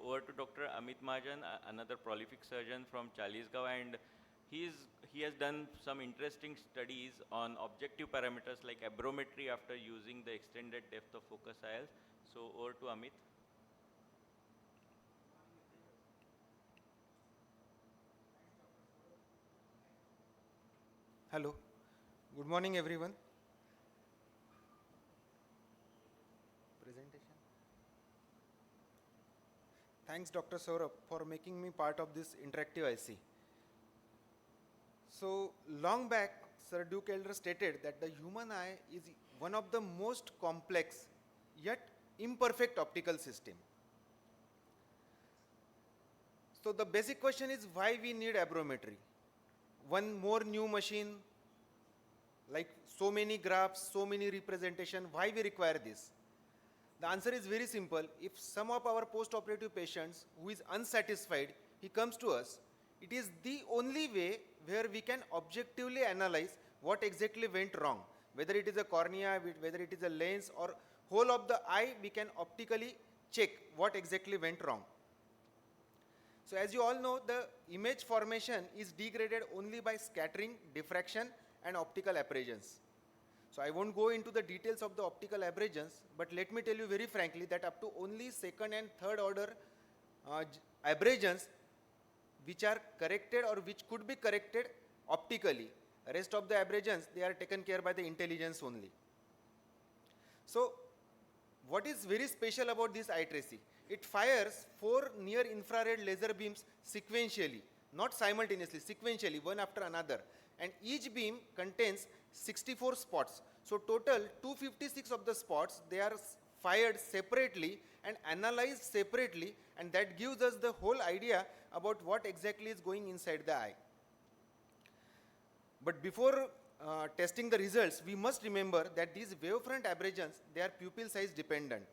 over to Dr. Amit Mahajan, another prolific surgeon from Chalisgaon, and he has done some interesting studies on objective parameters like Aberrometry after using the extended depth of focus IOLs. So over to Amit. Hello, good morning everyone. Presentation. Thanks Dr. Saurabh for making me part of this interactive IC. So long back, Sir Duke Elder stated that the human eye is one of the most complex yet imperfect optical system. So the basic question is why we need aberrometry. One more new machine, like so many graphs, so many representation, why we require this? The answer is very simple. If some of our post-operative patients who is unsatisfied, he comes to us, it is the only way where we can objectively analyze what exactly went wrong. Whether it is a cornea, whether it is a lens or whole of the eye, we can optically check what exactly went wrong. So as you all know, the image formation is degraded only by scattering, diffraction and optical aberrations. So I won't go into the details of the optical aberrations, but let me tell you very frankly that up to only second and third order aberrations which are corrected or which could be corrected optically. Rest of the aberrations, they are taken care by the intelligence only. So what is very special about this eye tracy? It fires 4 near infrared laser beams sequentially, not simultaneously, sequentially, one after another. And each beam contains 64 spots. So total 256 of the spots, they are fired separately and analyzed separately, and that gives us the whole idea about what exactly is going inside the eye. But before testing the results, we must remember that these wavefront aberrations, they are pupil size dependent.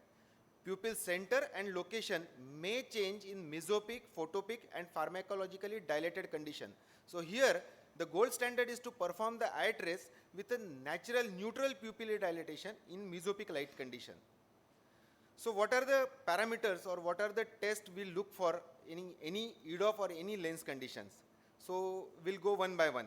Pupil center and location may change in mesopic, photopic and pharmacologically dilated condition. So here the gold standard is to perform the eye trace with a natural neutral pupillary dilatation in mesopic light condition. So what are the parameters or what are the tests we look for in any EDOF or any lens conditions? So we'll go one by one.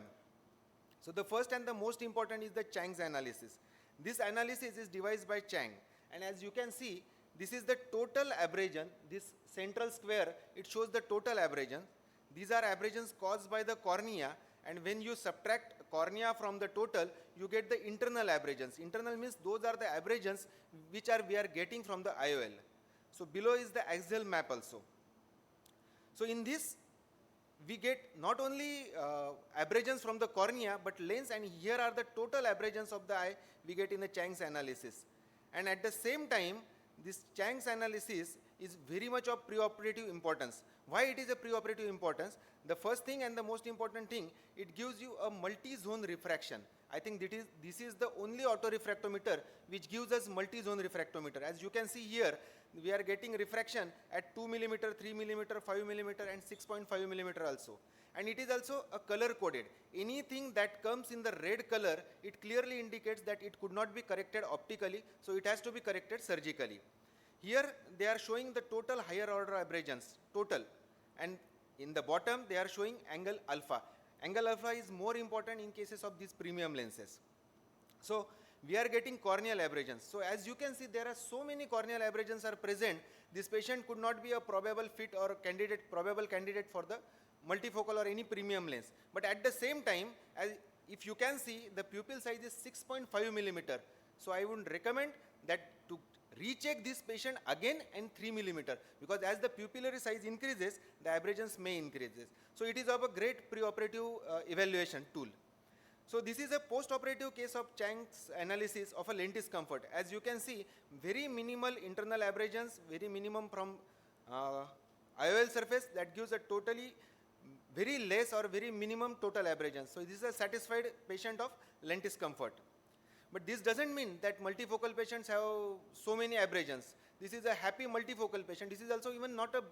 So the first and the most important is the Chang's analysis. This analysis is devised by Chang, and as you can see, this is the total aberration. This central square, it shows the total aberration. These are aberrations caused by the cornea, and when you subtract cornea from the total, you get the internal aberrations. Internal means those are the aberrations which we are getting from the IOL. So below is the axial map also. So in this, we get not only aberrations from the cornea, but lens, and here are the total aberrations of the eye we get in the Chang's analysis. And at the same time, this Chang's analysis is very much of preoperative importance. Why it is a preoperative importance? The first thing and the most important thing, it gives you a multi-zone refraction. I think this is the only autorefractometer which gives us multi-zone refractometer. As you can see here, we are getting refraction at 2 mm, 3 mm, 5 mm and 6.5 mm also. And it is also a color coded. Anything that comes in the red color, it clearly indicates that it could not be corrected optically, so it has to be corrected surgically. Here they are showing the total higher order aberrations, total. And in the bottom they are showing angle alpha. Angle alpha is more important in cases of these premium lenses. So we are getting corneal aberrations. So as you can see, there are so many corneal aberrations are present. This patient could not be a probable fit or probable candidate for the multifocal or any premium lens. But at the same time, if you can see, the pupil size is 6.5 mm. So I would recommend that to recheck this patient again and 3 mm, because as the pupillary size increases, the aberrations may increase. So it is of a great preoperative evaluation tool. So this is a post-operative case of Chang's analysis of a lentis comfort. As you can see, very minimal internal aberrations, very minimum from IOL surface, that gives a totally very less or very minimum total aberrations. So this is a satisfied patient of lentis comfort. But this doesn't mean that multifocal patients have so many aberrations. This is a happy multifocal patient. This is also even not a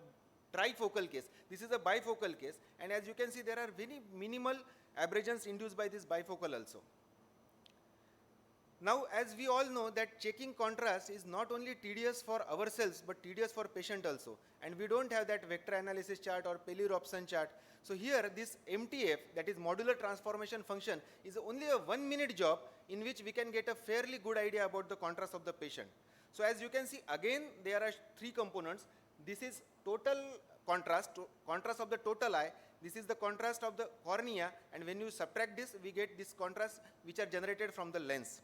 trifocal case. This is a bifocal case. And as you can see, there are very minimal aberrations induced by this bifocal also. Now, as we all know that checking contrast is not only tedious for ourselves, but tedious for patient also. And we don't have that vector analysis chart or Pelli-Robson chart. So here, this MTF, that is modular transformation function, is only a 1 minute job in which we can get a fairly good idea about the contrast of the patient. So as you can see, again, there are 3 components. This is total contrast, contrast of the total eye. This is the contrast of the cornea. And when you subtract this, we get this contrast which are generated from the lens.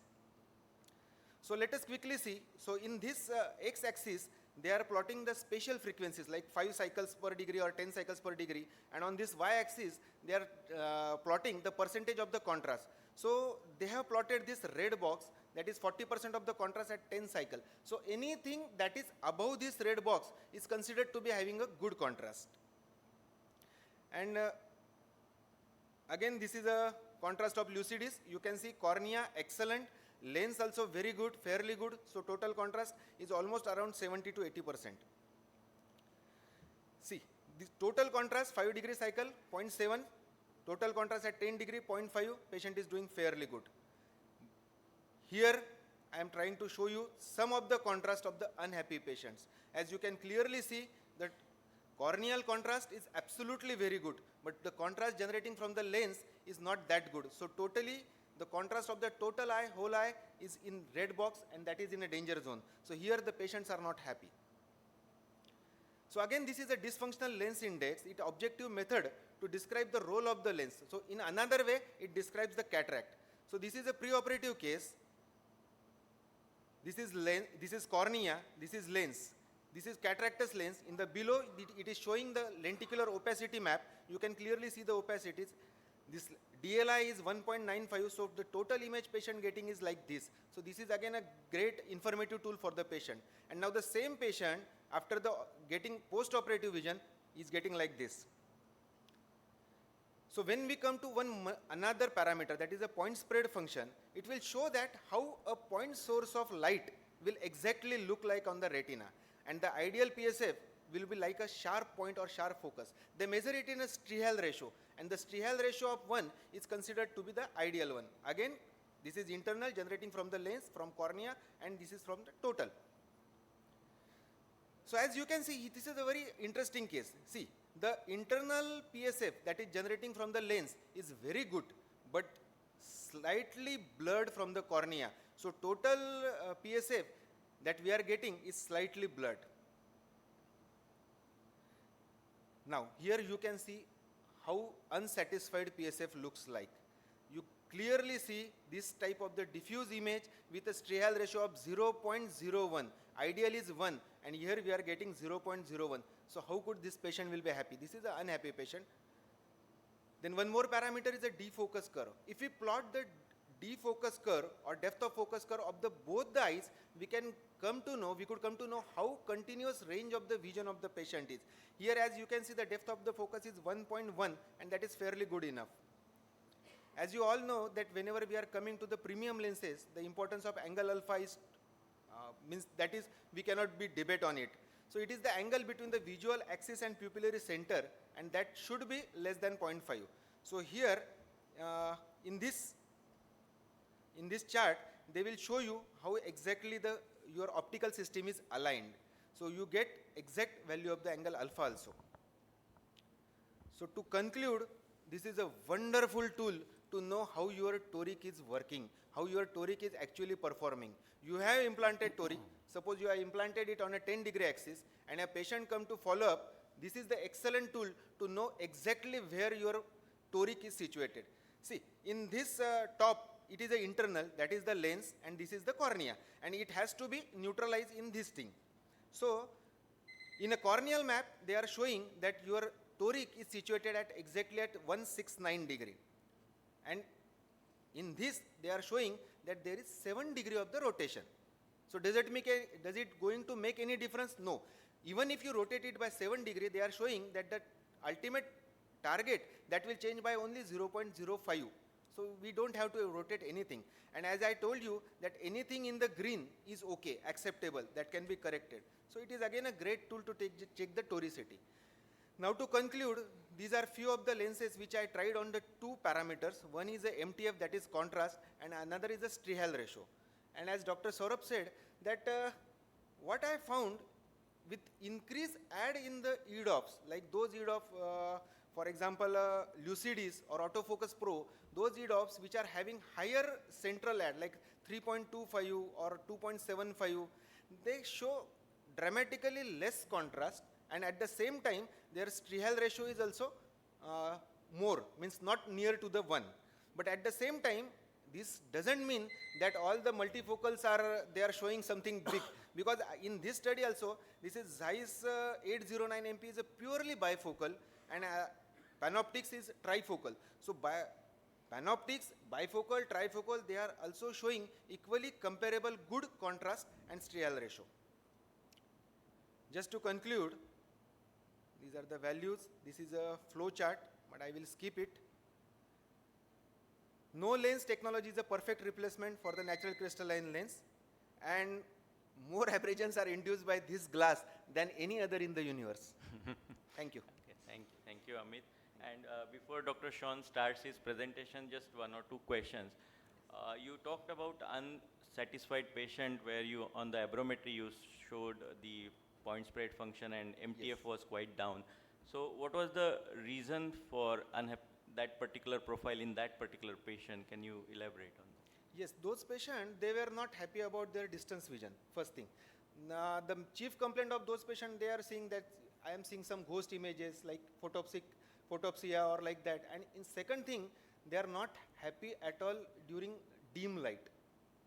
So let us quickly see. So in this x-axis, they are plotting the spatial frequencies like 5 cycles per degree or 10 cycles per degree. And on this y-axis, they are plotting the percentage of the contrast. So they have plotted this red box, that is 40% of the contrast at 10 cycle. So anything that is above this red box is considered to be having a good contrast. And again, this is a contrast of lucidis. You can see cornea excellent, lens also very good, fairly good. So total contrast is almost around 70 to 80%. See, this total contrast 5 degree cycle 0.7, total contrast at 10 degree 0.5, patient is doing fairly good. Here I am trying to show you some of the contrast of the unhappy patients. As you can clearly see that corneal contrast is absolutely very good, but the contrast generating from the lens is not that good. So totally the contrast of the total eye, whole eye is in red box, and that is in a danger zone. So here the patients are not happy. So again, this is a dysfunctional lens index. It objective method to describe the role of the lens. So in another way, it describes the cataract. So this is a preoperative case. This is lens, this is cornea, this is lens. This is cataractous lens. In the below, it is showing the lenticular opacity map. You can clearly see the opacities. This DLI is 1.95, so the total image patient getting is like this. So this is again a great informative tool for the patient. And now the same patient, after the getting post-operative vision, is getting like this. So when we come to another parameter, that is a point spread function, it will show that how a point source of light will exactly look like on the retina. And the ideal PSF will be like a sharp point or sharp focus. They measure it in a Strehal ratio, and the Strehal ratio of 1 is considered to be the ideal one. Again, this is internal generating from the lens, from cornea, and this is from the total. So as you can see, this is a very interesting case. See, the internal PSF that is generating from the lens is very good, but slightly blurred from the cornea. So total PSF that we are getting is slightly blurred. Now, here you can see how unsatisfied PSF looks like. You clearly see this type of the diffuse image with a Strehal ratio of 0.01. Ideal is 1, and here we are getting 0.01. So how could this patient will be happy? This is an unhappy patient. Then one more parameter is a defocus curve. If we plot the defocus curve or depth of focus curve of the both the eyes, we could come to know how continuous range of the vision of the patient is. Here, as you can see, the depth of the focus is 1.1, and that is fairly good enough. As you all know that whenever we are coming to the premium lenses, the importance of angle alpha is we cannot be debate on it. So it is the angle between the visual axis and pupillary center, and that should be less than 0.5. So here in this chart, they will show you how exactly your optical system is aligned. So you get exact value of the angle alpha also. So to conclude, this is a wonderful tool to know how your toric is working, how your toric is actually performing. You have implanted toric. Suppose you have implanted it on a 10 degree axis, and a patient come to follow up. This is the excellent tool to know exactly where your toric is situated. See, in this top, it is the internal, that is the lens, and this is the cornea, and it has to be neutralized in this thing. So in a corneal map, they are showing that your toric is situated at exactly at 169 degree, and in this they are showing that there is 7 degree of the rotation. So does it going to make any difference? No. Even if you rotate it by 7 degree, they are showing that the ultimate target that will change by only 0.05. So we don't have to rotate anything. And as I told you that anything in the green is okay, acceptable, that can be corrected. So it is again a great tool to check the toricity. Now to conclude, these are few of the lenses which I tried on the 2 parameters. One is a MTF, that is contrast, and another is a Strehal ratio. And as Dr. Saurabh said, that what I found with increase add in the EDOFs, like those EDOF, for example, Lucidis or Autofocus Pro, those EDOFs which are having higher central add, like 3.25 or 2.75, they show dramatically less contrast, and at the same time, their Strehal ratio is also more, means not near to the 1. But at the same time, this doesn't mean that all the multifocals are, they are showing something big, because in this study also, this is Zeiss 809 MP is a purely bifocal, and Panoptics is trifocal. So Panoptics, bifocal, trifocal, they are also showing equally comparable good contrast and Strehal ratio. Just to conclude, these are the values. This is a flow chart, but I will skip it. No lens technology is a perfect replacement for the natural crystalline lens, and more aberrations are induced by this glass than any other in the universe. Thank you. Okay, thank you, Amit. And before Dr. Sean starts his presentation, just one or two questions. You talked about unsatisfied patient where you, on the Aberrometry, you showed the point spread function and MTF was quite down. So what was the reason for that particular profile in that particular patient? Can you elaborate on that? Yes, those patients, they were not happy about their distance vision, first thing. The chief complaint of those patients, they are seeing that I am seeing some ghost images like photopsia or like that. And in second thing, they are not happy at all during dim light.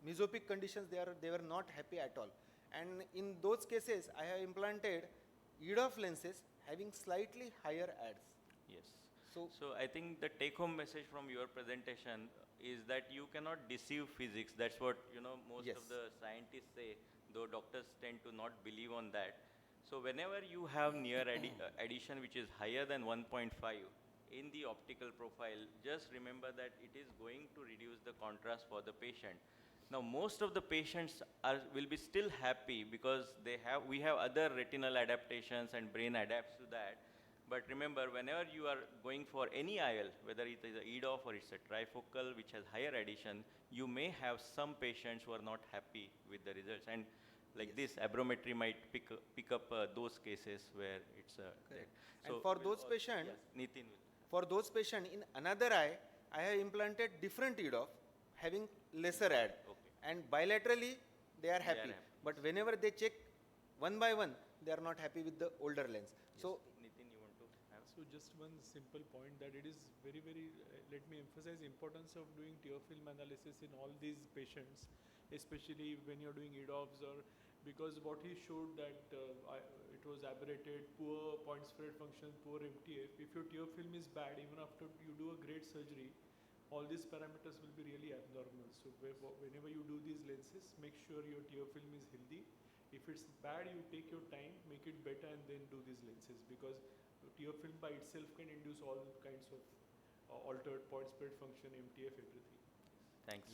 Mesopic conditions, they were not happy at all. And in those cases, I have implanted EDOF lenses having slightly higher ads. Yes. So I think the take-home message from your presentation is that you cannot deceive physics. That's what most of the scientists say, though doctors tend to not believe on that. So whenever you have near addition which is higher than 1.5 in the optical profile, just remember that it is going to reduce the contrast for the patient. Now most of the patients will be still happy because we have other retinal adaptations and brain adapts to that. But remember, whenever you are going for any IL, whether it is a EDOF or it's a trifocal which has higher addition, you may have some patients who are not happy with the results. And like this, Aberrometry might pick up those cases where it's correct. So and for those patients, Nitin will. For those patients, in another eye, I have implanted different EDOF having lesser ad. Okay. And bilaterally, they are happy. But whenever they check one by one, they are not happy with the older lens. Yes. So, Nitin, you want to have? So just one simple point that it is very, let me emphasize importance of doing tear film analysis in all these patients, especially when you're doing EDOFs, or because what he showed that it was aberrated, poor point spread function, poor MTF. If your tear film is bad, even after you do a great surgery, all these parameters will be really abnormal. So whenever you do these lenses, make sure your tear film is healthy. If it's bad, you take your time, make it better, and then do these lenses, because tear film by itself can induce all kinds of altered point spread function, MTF, everything. Thanks.